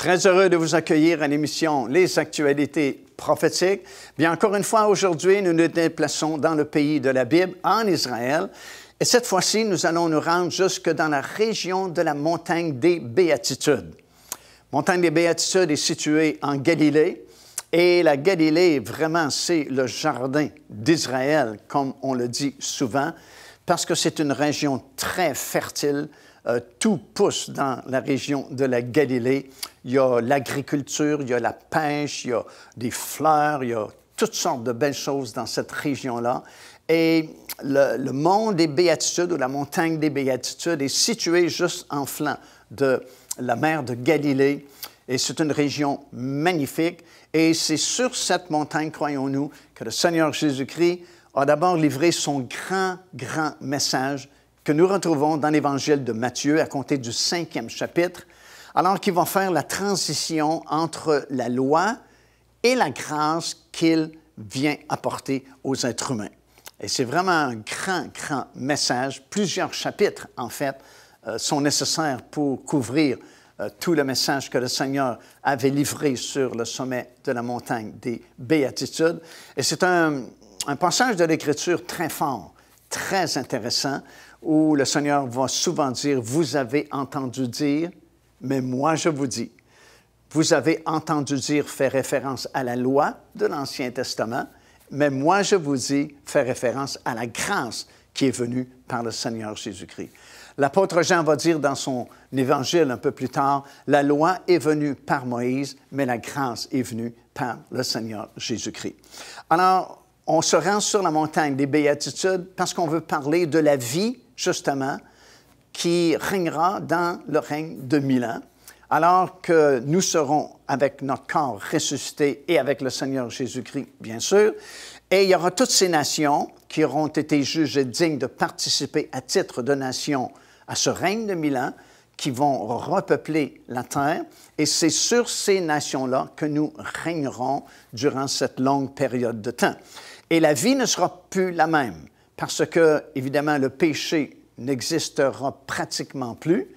Très heureux de vous accueillir à l'émission Les Actualités prophétiques. Bien, encore une fois, aujourd'hui, nous nous déplaçons dans le pays de la Bible, en Israël. Et cette fois-ci, nous allons nous rendre jusque dans la région de la montagne des Béatitudes. La montagne des Béatitudes est située en Galilée. Et la Galilée, vraiment, c'est le jardin d'Israël, comme on le dit souvent, parce que c'est une région très fertile. Tout pousse dans la région de la Galilée. Il y a l'agriculture, il y a la pêche, il y a des fleurs, il y a toutes sortes de belles choses dans cette région-là. Et le mont des Béatitudes, ou la montagne des Béatitudes, est située juste en flanc de la mer de Galilée. Et c'est une région magnifique. Et c'est sur cette montagne, croyons-nous, que le Seigneur Jésus-Christ a d'abord livré son grand message que nous retrouvons dans l'Évangile de Matthieu, à compter du 5e chapitre, alors qu'il va faire la transition entre la loi et la grâce qu'il vient apporter aux êtres humains. Et c'est vraiment un grand message. Plusieurs chapitres, en fait, sont nécessaires pour couvrir tout le message que le Seigneur avait livré sur le sommet de la montagne des Béatitudes. Et c'est un passage de l'Écriture très fort, très intéressant, où le Seigneur va souvent dire, « Vous avez entendu dire, mais moi je vous dis. » Vous avez entendu dire, fait référence à la loi de l'Ancien Testament, mais moi je vous dis, fait référence à la grâce qui est venue par le Seigneur Jésus-Christ. L'apôtre Jean va dire dans son évangile un peu plus tard, « La loi est venue par Moïse, mais la grâce est venue par le Seigneur Jésus-Christ. » Alors, on se rend sur la montagne des Béatitudes parce qu'on veut parler de la vie, justement, qui régnera dans le règne de 1000 ans, alors que nous serons avec notre corps ressuscité et avec le Seigneur Jésus-Christ, bien sûr. Et il y aura toutes ces nations qui auront été jugées dignes de participer à titre de nation à ce règne de 1000 ans, qui vont repeupler la terre. Et c'est sur ces nations-là que nous régnerons durant cette longue période de temps. Et la vie ne sera plus la même, parce que, évidemment, le péché n'existera pratiquement plus.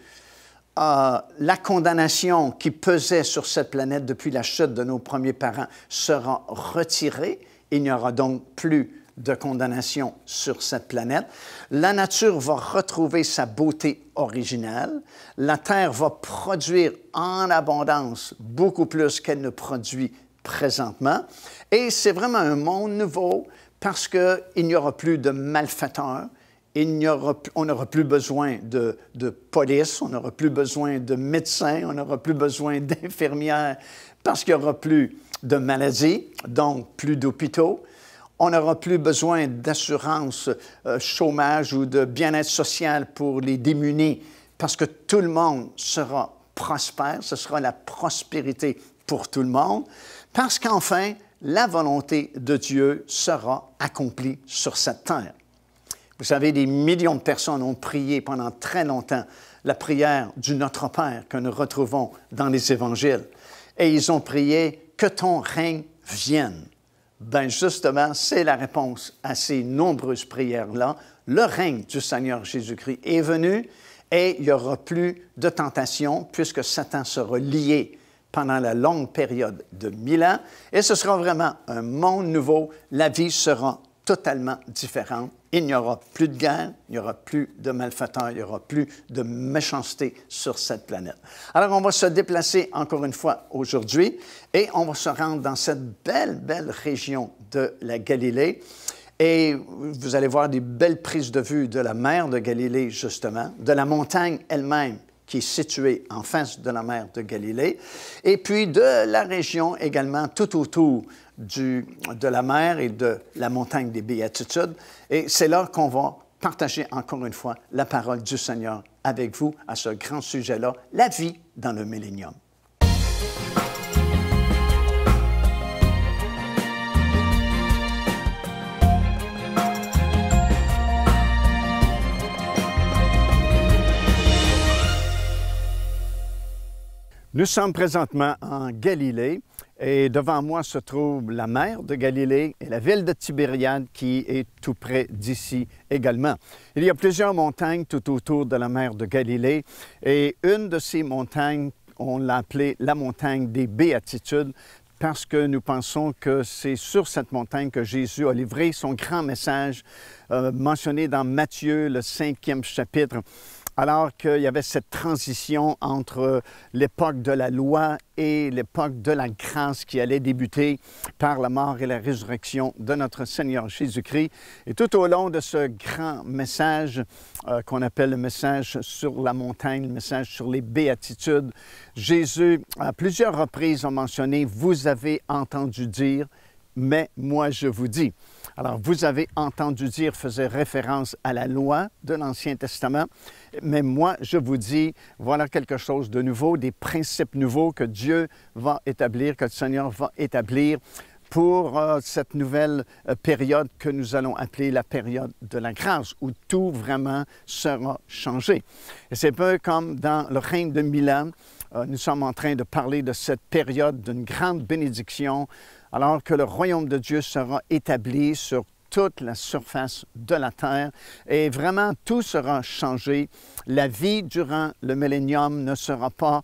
La condamnation qui pesait sur cette planète depuis la chute de nos premiers parents sera retirée. Il n'y aura donc plus de condamnation sur cette planète. La nature va retrouver sa beauté originale. La terre va produire en abondance beaucoup plus qu'elle ne produit présentement. Et c'est vraiment un monde nouveau parce qu'il n'y aura plus de malfaiteurs, on n'aura plus besoin de police, on n'aura plus besoin de médecins, on n'aura plus besoin d'infirmières parce qu'il n'y aura plus de maladies, donc plus d'hôpitaux. On n'aura plus besoin d'assurance chômage ou de bien-être social pour les démunis parce que tout le monde sera prospère, ce sera la prospérité pour tout le monde, parce qu'enfin, la volonté de Dieu sera accomplie sur cette terre. Vous savez, des millions de personnes ont prié pendant très longtemps la prière du Notre Père que nous retrouvons dans les Évangiles. Et ils ont prié « Que ton règne vienne ». Bien, justement, c'est la réponse à ces nombreuses prières-là. Le règne du Seigneur Jésus-Christ est venu et il n'y aura plus de tentation puisque Satan sera lié pendant la longue période de 1000 ans. Et ce sera vraiment un monde nouveau. La vie sera totalement différente. Il n'y aura plus de guerre, il n'y aura plus de malfaiteurs, il n'y aura plus de méchanceté sur cette planète. Alors, on va se déplacer encore une fois aujourd'hui et on va se rendre dans cette belle région de la Galilée. Et vous allez voir des belles prises de vue de la mer de Galilée, justement, de la montagne elle-même qui est située en face de la mer de Galilée, et puis de la région également tout autour de la mer et de la montagne des Béatitudes. Et c'est là qu'on va partager encore une fois la parole du Seigneur avec vous à ce grand sujet-là, la vie dans le millénium. Nous sommes présentement en Galilée et devant moi se trouve la mer de Galilée et la ville de Tibériade qui est tout près d'ici également. Il y a plusieurs montagnes tout autour de la mer de Galilée et une de ces montagnes on l'a appelée la montagne des béatitudes, parce que nous pensons que c'est sur cette montagne que Jésus a livré son grand message mentionné dans Matthieu, le 5e chapitre, alors qu'il y avait cette transition entre l'époque de la loi et l'époque de la grâce qui allait débuter par la mort et la résurrection de notre Seigneur Jésus-Christ. Et tout au long de ce grand message qu'on appelle le message sur la montagne, le message sur les béatitudes, Jésus, à plusieurs reprises, a mentionné « Vous avez entendu dire, mais moi je vous dis ». Alors, vous avez entendu dire faisait référence à la loi de l'Ancien Testament, mais moi, je vous dis, voilà quelque chose de nouveau, des principes nouveaux que Dieu va établir, que le Seigneur va établir pour cette nouvelle période que nous allons appeler la période de la grâce, où tout vraiment sera changé. Et c'est un peu comme dans le règne de 1000 ans, nous sommes en train de parler de cette période d'une grande bénédiction, alors que le royaume de Dieu sera établi sur toute la surface de la terre et vraiment tout sera changé. La vie durant le millénium ne sera pas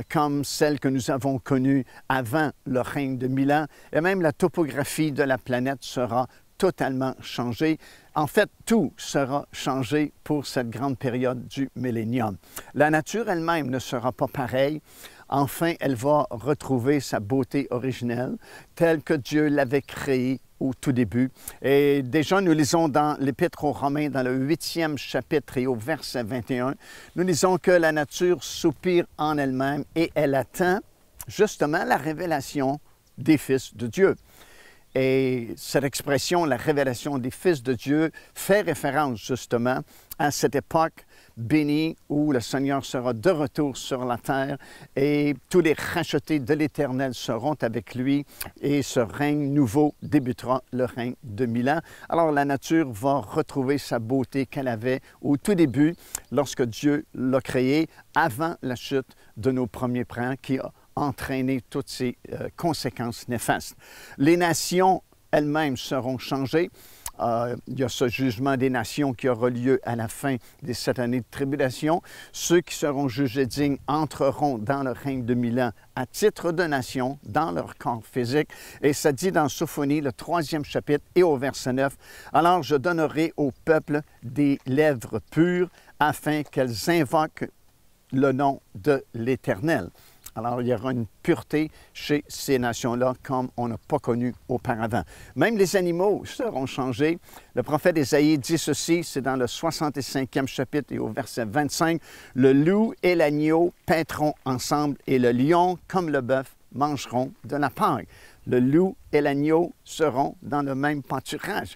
comme celle que nous avons connue avant le règne de 1000 ans et même la topographie de la planète sera totalement changée. En fait, tout sera changé pour cette grande période du millénium. La nature elle-même ne sera pas pareille. Enfin, elle va retrouver sa beauté originelle, telle que Dieu l'avait créée au tout début. Et déjà, nous lisons dans l'Épître aux Romains, dans le 8e chapitre et au verset 21, nous lisons que la nature soupire en elle-même et elle attend justement la révélation des fils de Dieu. Et cette expression, la révélation des fils de Dieu, fait référence justement à cette époque bénie où le Seigneur sera de retour sur la terre et tous les rachetés de l'Éternel seront avec lui et ce règne nouveau débutera, le règne de 1000 ans. Alors la nature va retrouver sa beauté qu'elle avait au tout début lorsque Dieu l'a créée avant la chute de nos premiers parents qui a entraîné toutes ces conséquences néfastes. Les nations elles-mêmes seront changées. Il y a ce jugement des nations qui aura lieu à la fin des 7 années de tribulation. Ceux qui seront jugés dignes entreront dans le règne de 1000 ans à titre de nation dans leur corps physique. Et ça dit dans Sophonie, le 3e chapitre et au verset 9, « Alors je donnerai au peuple des lèvres pures afin qu'elles invoquent le nom de l'Éternel. » Alors, il y aura une pureté chez ces nations-là comme on n'a pas connu auparavant. Même les animaux seront changés. Le prophète Ésaïe dit ceci, c'est dans le 65e chapitre et au verset 25, « Le loup et l'agneau paîtront ensemble et le lion comme le bœuf mangeront de la paille. » Le loup et l'agneau seront dans le même pâturage.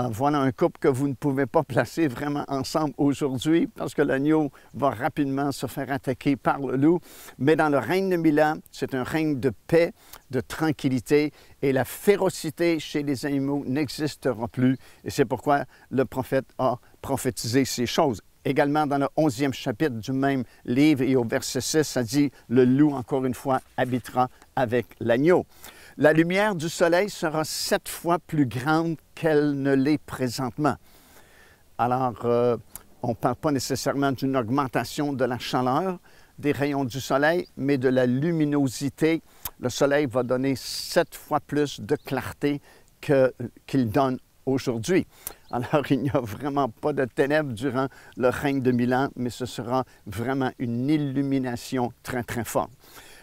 Voilà un couple que vous ne pouvez pas placer vraiment ensemble aujourd'hui parce que l'agneau va rapidement se faire attaquer par le loup. Mais dans le règne de 1000 ans, c'est un règne de paix, de tranquillité et la férocité chez les animaux n'existera plus. Et c'est pourquoi le prophète a prophétisé ces choses. Également, dans le 11e chapitre du même livre et au verset 6, ça dit « Le loup, encore une fois, habitera avec l'agneau ». La lumière du soleil sera 7 fois plus grande qu'elle ne l'est présentement. Alors, on ne parle pas nécessairement d'une augmentation de la chaleur des rayons du soleil, mais de la luminosité. Le soleil va donner 7 fois plus de clarté qu'il donne aujourd'hui. Alors, il n'y a vraiment pas de ténèbres durant le règne de 1000 ans, mais ce sera vraiment une illumination très, très forte.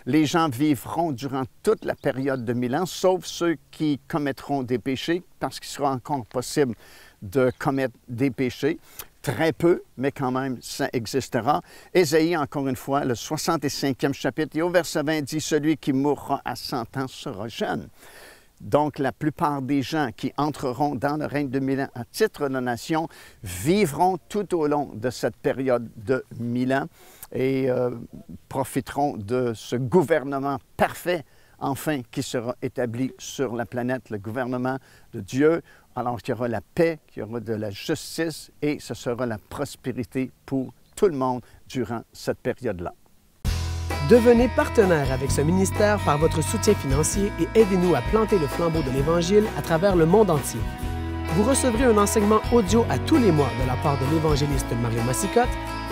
Les gens vivront durant toute la période de 1000 ans, sauf ceux qui commettront des péchés, parce qu'il sera encore possible de commettre des péchés. Très peu, mais quand même, ça existera. Ésaïe, encore une fois, le 65e chapitre, et au verset 20 dit « Celui qui mourra à 100 ans sera jeune ». Donc, la plupart des gens qui entreront dans le règne de 1000 ans à titre de nation vivront tout au long de cette période de 1000 ans et profiteront de ce gouvernement parfait, enfin, qui sera établi sur la planète, le gouvernement de Dieu, alors qu'il y aura la paix, qu'il y aura de la justice et ce sera la prospérité pour tout le monde durant cette période-là. Devenez partenaire avec ce ministère par votre soutien financier et aidez-nous à planter le flambeau de l'Évangile à travers le monde entier. Vous recevrez un enseignement audio à tous les mois de la part de l'évangéliste Mario Massicotte,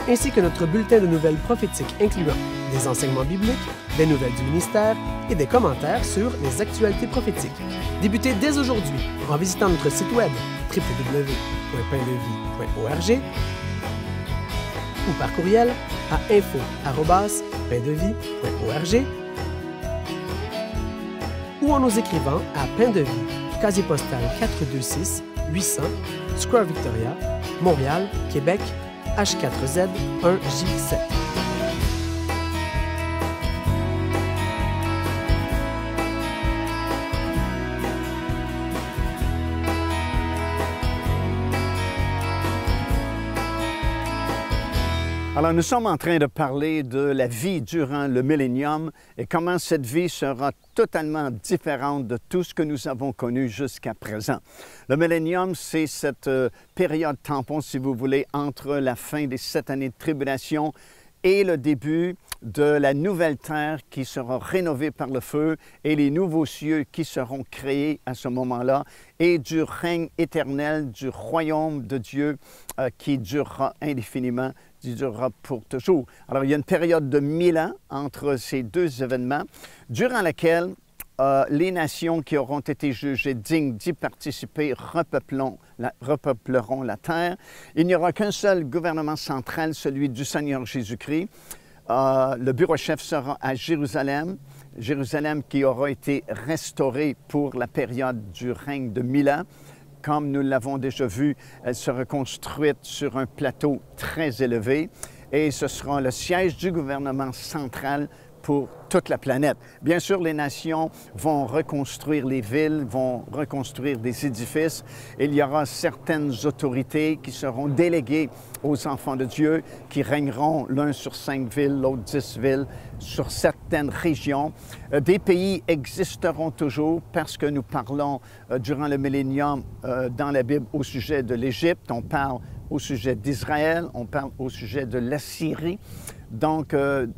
ainsi que notre bulletin de nouvelles prophétiques incluant des enseignements bibliques, des nouvelles du ministère et des commentaires sur les actualités prophétiques. Débutez dès aujourd'hui en visitant notre site web www.paindevie.org ou par courriel à info@paindevie.org ou en nous écrivant à Pain de Vie, casier postal 426 800, Square Victoria, Montréal, Québec, H4Z 1J7. Alors, nous sommes en train de parler de la vie durant le millénium et comment cette vie sera totalement différente de tout ce que nous avons connu jusqu'à présent. Le millénium, c'est cette période tampon, si vous voulez, entre la fin des 7 années de tribulation et le début de la nouvelle terre qui sera rénovée par le feu et les nouveaux cieux qui seront créés à ce moment-là et du règne éternel du royaume de Dieu qui durera indéfiniment, qui durera pour toujours. Alors, il y a une période de 1000 ans entre ces deux événements, durant laquelle les nations qui auront été jugées dignes d'y participer repeupleront la terre. Il n'y aura qu'un seul gouvernement central, celui du Seigneur Jésus-Christ. Le bureau-chef sera à Jérusalem, Jérusalem qui aura été restaurée pour la période du règne de 1000 ans. Comme nous l'avons déjà vu, elle sera construite sur un plateau très élevé et ce sera le siège du gouvernement central pour toute la planète. Bien sûr, les nations vont reconstruire les villes, vont reconstruire des édifices. Il y aura certaines autorités qui seront déléguées aux enfants de Dieu, qui régneront l'un sur 5 villes, l'autre 10 villes, sur certaines régions. Des pays existeront toujours parce que nous parlons durant le millénium dans la Bible au sujet de l'Égypte, on parle au sujet d'Israël, on parle au sujet de l'Assyrie. Donc,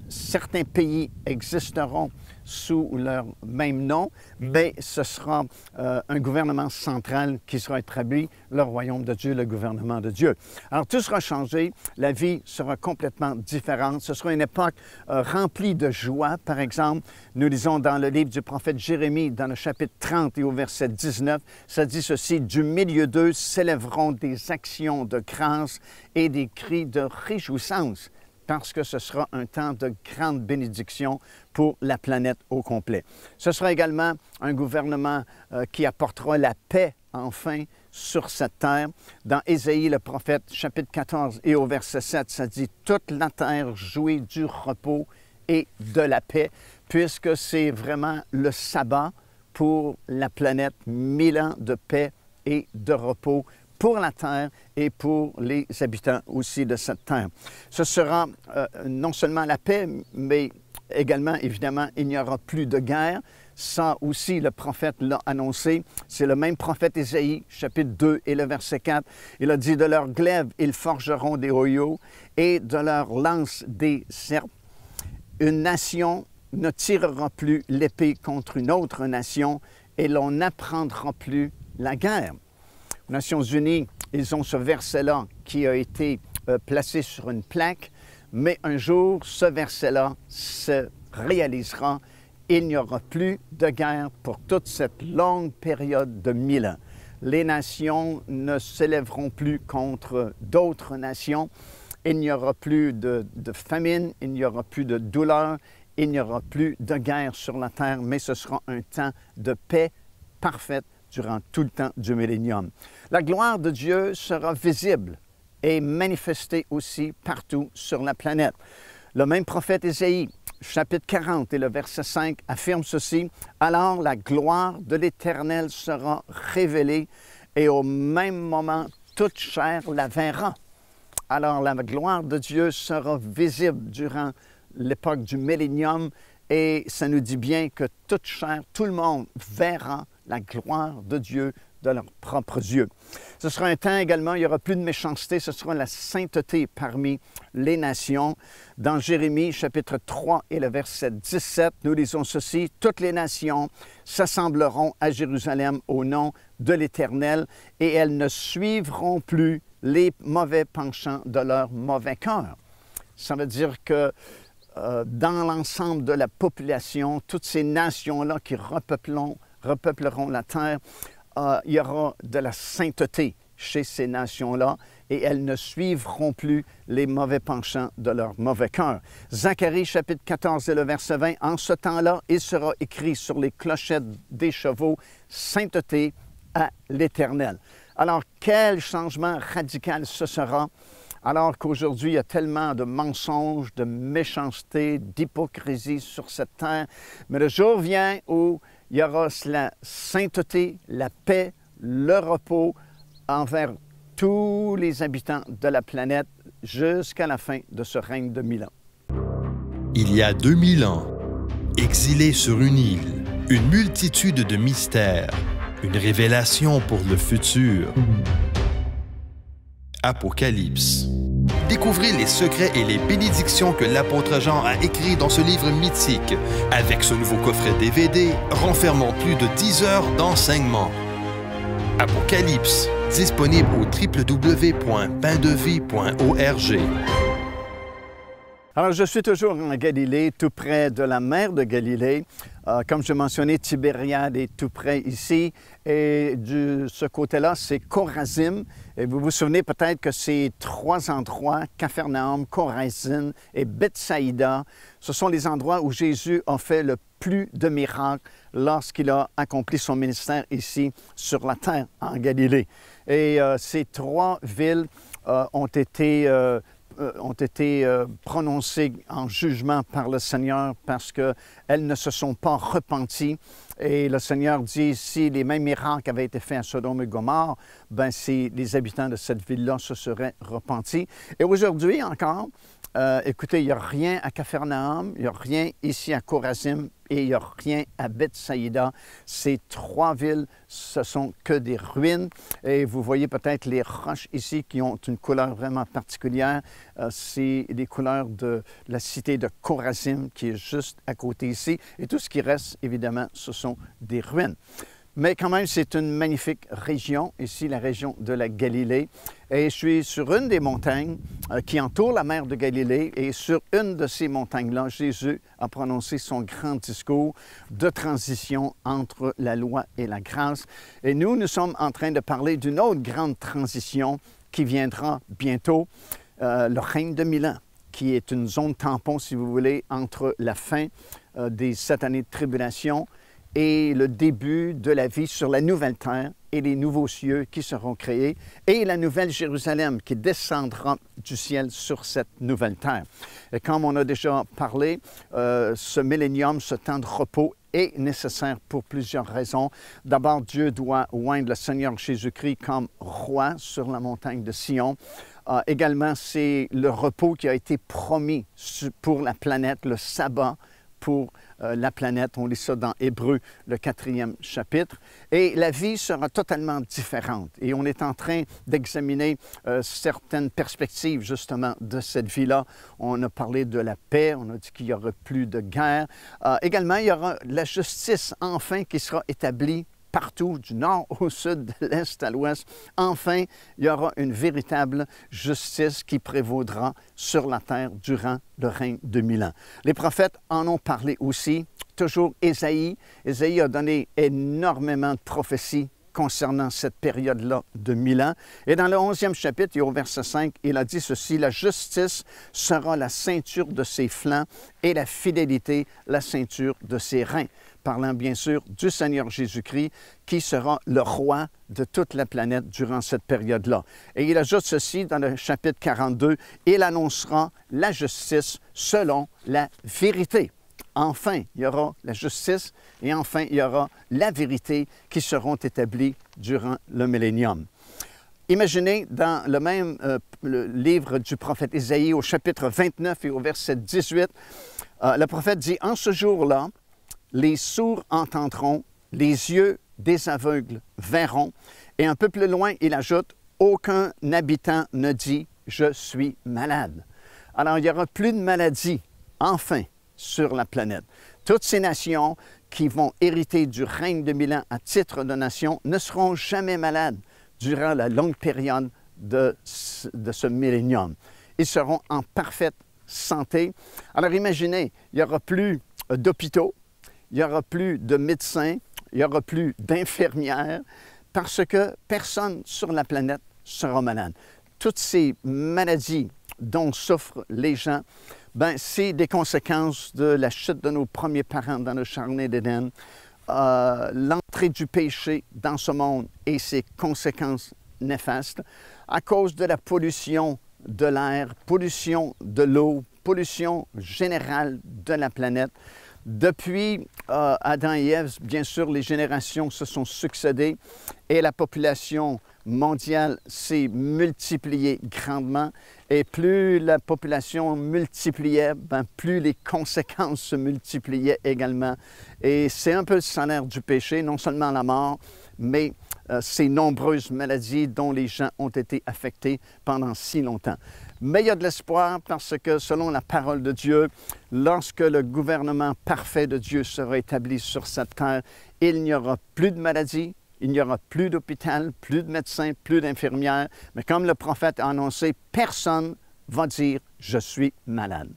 certains pays existeront sous leur même nom, mais ce sera un gouvernement central qui sera établi, le royaume de Dieu, le gouvernement de Dieu. Alors, tout sera changé, la vie sera complètement différente. Ce sera une époque remplie de joie. Par exemple, nous lisons dans le livre du prophète Jérémie, dans le chapitre 30 et au verset 19, ça dit ceci: « Du milieu d'eux s'élèveront des actions de grâce et des cris de réjouissance. » Parce que ce sera un temps de grande bénédiction pour la planète au complet. Ce sera également un gouvernement qui apportera la paix enfin sur cette terre. Dans Ésaïe, le prophète, chapitre 14 et au verset 7, ça dit « Toute la terre jouit du repos et de la paix », puisque c'est vraiment le sabbat pour la planète, 1000 ans de paix et de repos pour la terre et pour les habitants aussi de cette terre. Ce sera non seulement la paix, mais également, évidemment, il n'y aura plus de guerre. Ça aussi, le prophète l'a annoncé. C'est le même prophète Ésaïe, chapitre 2 et le verset 4. Il a dit « De leur glaive, ils forgeront des hoyaux et de leur lance des serpes. Une nation ne tirera plus l'épée contre une autre nation et l'on n'apprendra plus la guerre. » Aux Nations unies, ils ont ce verset-là qui a été placé sur une plaque, mais un jour, ce verset-là se réalisera. Il n'y aura plus de guerre pour toute cette longue période de 1000 ans. Les nations ne s'élèveront plus contre d'autres nations. Il n'y aura plus de famine, il n'y aura plus de douleur, il n'y aura plus de guerre sur la terre, mais ce sera un temps de paix parfaite durant tout le temps du millénium. La gloire de Dieu sera visible et manifestée aussi partout sur la planète. Le même prophète Ésaïe, chapitre 40 et le verset 5, affirme ceci: « Alors la gloire de l'Éternel sera révélée et au même moment toute chair la verra. » Alors la gloire de Dieu sera visible durant l'époque du millénium et ça nous dit bien que toute chair, tout le monde verra la gloire de Dieu de leurs propres yeux. Ce sera un temps également, il n'y aura plus de méchanceté, ce sera la sainteté parmi les nations. Dans Jérémie, chapitre 3 et le verset 17, nous lisons ceci: « Toutes les nations s'assembleront à Jérusalem au nom de l'Éternel et elles ne suivront plus les mauvais penchants de leur mauvais cœur. » Ça veut dire que dans l'ensemble de la population, toutes ces nations-là qui repeupleront la terre, il y aura de la sainteté chez ces nations-là et elles ne suivront plus les mauvais penchants de leur mauvais cœur. Zacharie chapitre 14 et le verset 20, « En ce temps-là, il sera écrit sur les clochettes des chevaux, sainteté à l'Éternel. » Alors, quel changement radical ce sera, alors qu'aujourd'hui, il y a tellement de mensonges, de méchanceté, d'hypocrisie sur cette terre. Mais le jour vient où il y aura la sainteté, la paix, le repos envers tous les habitants de la planète jusqu'à la fin de ce règne de 1000 ans. Il y a 2000 ans, exilés sur une île, une multitude de mystères, une révélation pour le futur. Apocalypse. Découvrez les secrets et les bénédictions que l'apôtre Jean a écrits dans ce livre mythique. Avec ce nouveau coffret DVD, renfermant plus de 10 heures d'enseignement. Apocalypse, disponible au www.paindevie.org. Alors, je suis toujours en Galilée, tout près de la mer de Galilée. Comme je mentionnais, Tibériade est tout près ici. Et de ce côté-là, c'est Chorazim. Et vous vous souvenez peut-être que ces trois endroits, Capharnaüm, Chorazin et Bethsaïda, ce sont les endroits où Jésus a fait le plus de miracles lorsqu'il a accompli son ministère ici sur la terre, en Galilée. Et ces trois villes ont été prononcées en jugement par le Seigneur parce qu'elles ne se sont pas repenties. Et le Seigneur dit, si les mêmes miracles avaient été faits à Sodome et Gomorrhe, ben si les habitants de cette ville-là se seraient repentis. Et aujourd'hui encore, écoutez, il n'y a rien à Capharnaüm, il n'y a rien ici à Chorazim et il n'y a rien à Bethsaïda. Ces trois villes, ce sont que des ruines. Et vous voyez peut-être les roches ici qui ont une couleur vraiment particulière. C'est les couleurs de la cité de Chorazim qui est juste à côté ici. Et tout ce qui reste, évidemment, ce sont des ruines. Mais quand même, c'est une magnifique région, ici, la région de la Galilée. Et je suis sur une des montagnes qui entourent la mer de Galilée. Et sur une de ces montagnes-là, Jésus a prononcé son grand discours de transition entre la loi et la grâce. Et nous sommes en train de parler d'une autre grande transition qui viendra bientôt, le règne de 1000 ans, qui est une zone tampon, si vous voulez, entre la fin des 7 années de tribulation et le début de la vie sur la nouvelle terre et les nouveaux cieux qui seront créés et la nouvelle Jérusalem qui descendra du ciel sur cette nouvelle terre. Et comme on a déjà parlé, ce millénium, ce temps de repos est nécessaire pour plusieurs raisons. D'abord, Dieu doit oindre le Seigneur Jésus-Christ comme roi sur la montagne de Sion. Également, c'est le repos qui a été promis pour la planète, le sabbat pour la planète. On lit ça dans Hébreux, le 4e chapitre. Et la vie sera totalement différente. Et on est en train d'examiner certaines perspectives, justement, de cette vie-là. On a parlé de la paix, on a dit qu'il n'y aura plus de guerre. Également, il y aura la justice, enfin, qui sera établie partout, du nord au sud, de l'est à l'ouest. Enfin, il y aura une véritable justice qui prévaudra sur la terre durant le règne de 1000 ans. Les prophètes en ont parlé aussi. Toujours Ésaïe. Ésaïe a donné énormément de prophéties concernant cette période-là de 1000 ans. Et dans le 11e chapitre, et au verset 5, il a dit ceci, « La justice sera la ceinture de ses flancs et la fidélité la ceinture de ses reins. » Parlant bien sûr du Seigneur Jésus-Christ, qui sera le roi de toute la planète durant cette période-là. Et il ajoute ceci dans le chapitre 42, « Il annoncera la justice selon la vérité. » Enfin, il y aura la justice et enfin, il y aura la vérité qui seront établies durant le millénium. Imaginez dans le même le livre du prophète Ésaïe au chapitre 29 et au verset 18, le prophète dit « En ce jour-là, les sourds entendront, les yeux des aveugles verront. » Et un peu plus loin, il ajoute « Aucun habitant ne dit « Je suis malade. » Alors, il n'y aura plus de maladie, enfin, sur la planète. Toutes ces nations qui vont hériter du règne de 1000 ans à titre de nation ne seront jamais malades durant la longue période de ce millénium. Ils seront en parfaite santé. Alors imaginez, il n'y aura plus d'hôpitaux, il n'y aura plus de médecins, il n'y aura plus d'infirmières, parce que personne sur la planète sera malade. Toutes ces maladies dont souffrent les gens, ben, c'est des conséquences de la chute de nos premiers parents dans le jardin d'Éden, l'entrée du péché dans ce monde et ses conséquences néfastes, à cause de la pollution de l'air, pollution de l'eau, pollution générale de la planète. Depuis Adam et Ève, bien sûr, les générations se sont succédées et la population mondiale s'est multipliée grandement. Et plus la population multipliait, ben, plus les conséquences se multipliaient également. Et c'est un peu le salaire du péché, non seulement la mort, mais ces nombreuses maladies dont les gens ont été affectés pendant si longtemps. Mais il y a de l'espoir parce que, selon la parole de Dieu, lorsque le gouvernement parfait de Dieu sera établi sur cette terre, il n'y aura plus de maladies, il n'y aura plus d'hôpital, plus de médecins, plus d'infirmières. Mais comme le prophète a annoncé, personne ne va dire « je suis malade ».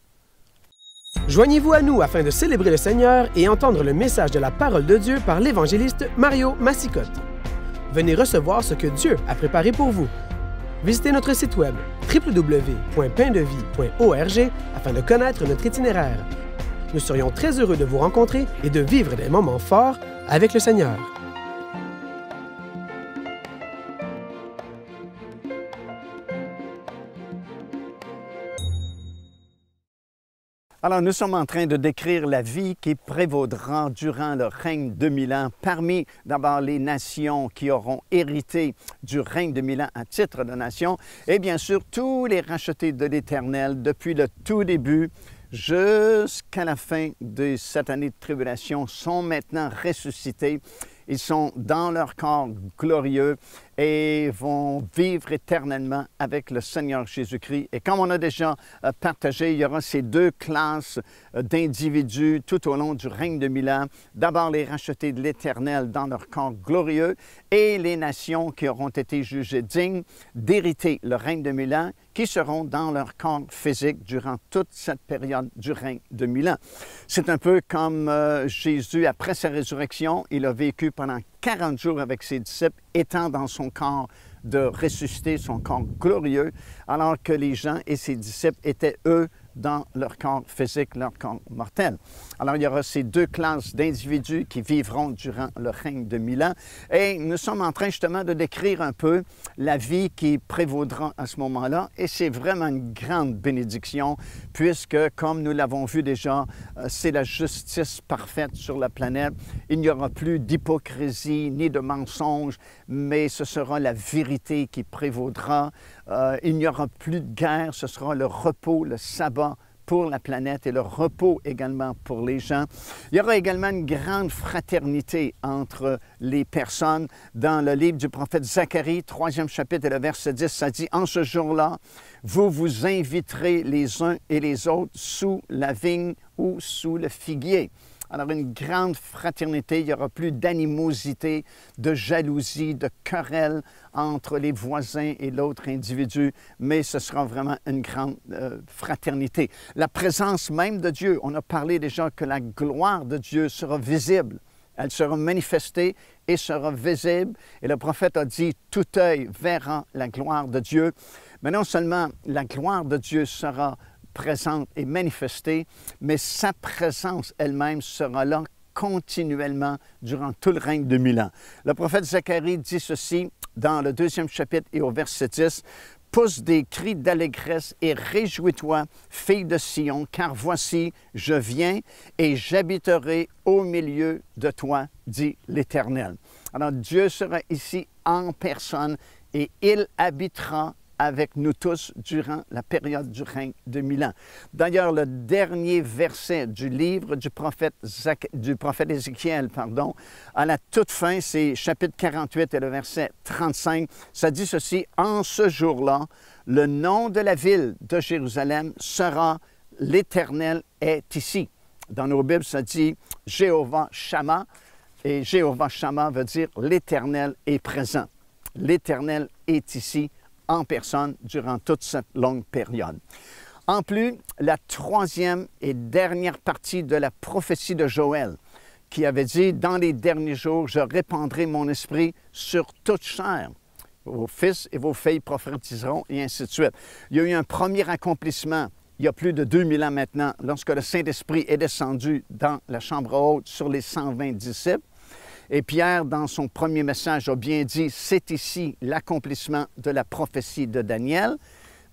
Joignez-vous à nous afin de célébrer le Seigneur et entendre le message de la parole de Dieu par l'évangéliste Mario Massicotte. Venez recevoir ce que Dieu a préparé pour vous. Visitez notre site web www.paindevie.org afin de connaître notre itinéraire. Nous serions très heureux de vous rencontrer et de vivre des moments forts avec le Seigneur. Alors, nous sommes en train de décrire la vie qui prévaudra durant le règne de 1000 ans, parmi d'abord les nations qui auront hérité du règne de 1000 ans à titre de nation, et bien sûr tous les rachetés de l'Éternel depuis le tout début jusqu'à la fin de cette année de tribulation sont maintenant ressuscités. Ils sont dans leur corps glorieux et vont vivre éternellement avec le Seigneur Jésus-Christ. Et comme on a déjà partagé, il y aura ces deux classes d'individus tout au long du règne de 1000 ans. D'abord, les rachetés de l'Éternel dans leur corps glorieux et les nations qui auront été jugées dignes d'hériter le règne de 1000 ans, qui seront dans leur corps physique durant toute cette période du règne de 1000 ans. C'est un peu comme Jésus, après sa résurrection, il a vécu pendant 40 jours avec ses disciples, étant dans son corps de ressusciter, son corps glorieux, alors que les gens et ses disciples étaient, eux, dans leur corps physique, leur corps mortel. Alors, il y aura ces deux classes d'individus qui vivront durant le règne de 1000 ans. Et nous sommes en train justement de décrire un peu la vie qui prévaudra à ce moment-là. Et c'est vraiment une grande bénédiction, puisque, comme nous l'avons vu déjà, c'est la justice parfaite sur la planète. Il n'y aura plus d'hypocrisie ni de mensonge, mais ce sera la vérité qui prévaudra. Il n'y aura plus de guerre, ce sera le repos, le sabbat pour la planète et le repos également pour les gens. Il y aura également une grande fraternité entre les personnes. Dans le livre du prophète Zacharie, 3e chapitre et le verset 10, ça dit « En ce jour-là, vous vous inviterez les uns et les autres sous la vigne ou sous le figuier. » Alors, une grande fraternité, il n'y aura plus d'animosité, de jalousie, de querelle entre les voisins et l'autre individu, mais ce sera vraiment une grande fraternité. La présence même de Dieu, on a parlé déjà que la gloire de Dieu sera visible. Elle sera manifestée et sera visible. Et le prophète a dit, tout œil verra la gloire de Dieu. Mais non seulement la gloire de Dieu sera présente et manifestée, mais sa présence elle-même sera là continuellement durant tout le règne de 1000 ans. Le prophète Zacharie dit ceci dans le 2e chapitre et au verset 10, « Pousse des cris d'allégresse et réjouis-toi, fille de Sion, car voici, je viens et j'habiterai au milieu de toi, dit l'Éternel. » Alors Dieu sera ici en personne et il habitera avec nous tous durant la période du règne de 1000 ans. D'ailleurs, le dernier verset du livre du prophète Ézéchiel, à la toute fin, c'est chapitre 48 et le verset 35, ça dit ceci, « En ce jour-là, le nom de la ville de Jérusalem sera « L'Éternel est ici ». Dans nos Bibles, ça dit « Jéhovah Shammah », et Jéhovah Shammah veut dire « L'Éternel est présent ». L'Éternel est ici en personne durant toute cette longue période. En plus, la troisième et dernière partie de la prophétie de Joël, qui avait dit « Dans les derniers jours, je répandrai mon esprit sur toute chair. Vos fils et vos filles prophétiseront, et ainsi de suite. » Il y a eu un premier accomplissement il y a plus de 2000 ans maintenant, lorsque le Saint-Esprit est descendu dans la chambre haute sur les 120 disciples. Et Pierre, dans son premier message, a bien dit « C'est ici l'accomplissement de la prophétie de Daniel »,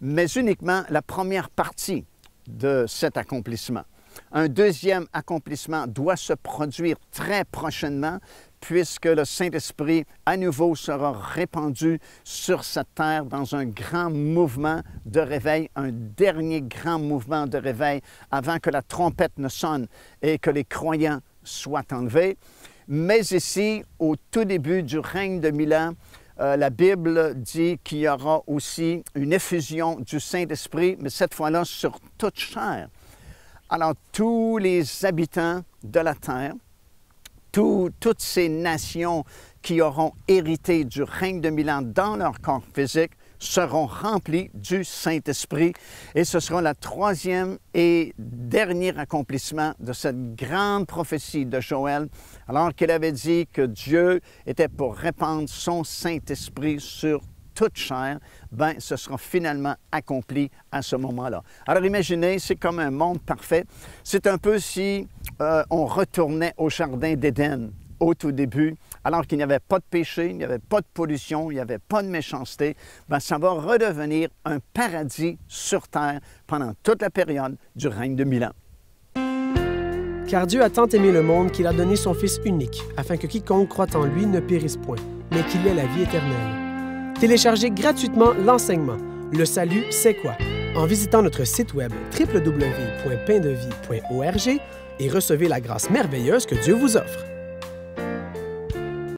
mais uniquement la première partie de cet accomplissement. Un deuxième accomplissement doit se produire très prochainement, puisque le Saint-Esprit, à nouveau, sera répandu sur cette terre dans un grand mouvement de réveil, un dernier grand mouvement de réveil avant que la trompette ne sonne et que les croyants soient enlevés. Mais ici, au tout début du règne de 1000 ans, la Bible dit qu'il y aura aussi une effusion du Saint-Esprit, mais cette fois-là sur toute chair. Alors, tous les habitants de la terre, toutes ces nations qui auront hérité du règne de 1000 ans dans leur corps physique seront remplis du Saint-Esprit. Et ce sera le troisième et dernier accomplissement de cette grande prophétie de Joël, alors qu'il avait dit que Dieu était pour répandre son Saint-Esprit sur toute chair, bien, ce sera finalement accompli à ce moment-là. Alors imaginez, c'est comme un monde parfait. C'est un peu si on retournait au jardin d'Éden au tout début, alors qu'il n'y avait pas de péché, il n'y avait pas de pollution, il n'y avait pas de méchanceté. Bien, ça va redevenir un paradis sur terre pendant toute la période du règne de 1000 ans. Car Dieu a tant aimé le monde qu'il a donné son Fils unique, afin que quiconque croit en lui ne périsse point, mais qu'il ait la vie éternelle. Téléchargez gratuitement l'enseignement « Le salut, c'est quoi ?» en visitant notre site web www.paindevie.org et recevez la grâce merveilleuse que Dieu vous offre.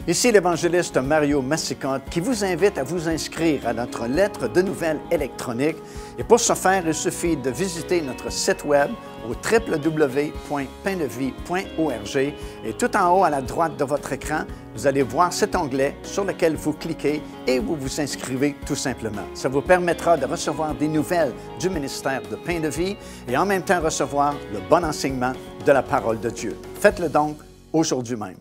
Ici l'évangéliste Mario Massicotte qui vous invite à vous inscrire à notre lettre de nouvelles électronique. Et pour ce faire, il suffit de visiter notre site web au www.paindevie.org et tout en haut à la droite de votre écran, vous allez voir cet onglet sur lequel vous cliquez et vous vous inscrivez tout simplement. Ça vous permettra de recevoir des nouvelles du ministère de Pain de Vie et en même temps recevoir le bon enseignement de la parole de Dieu. Faites-le donc aujourd'hui même.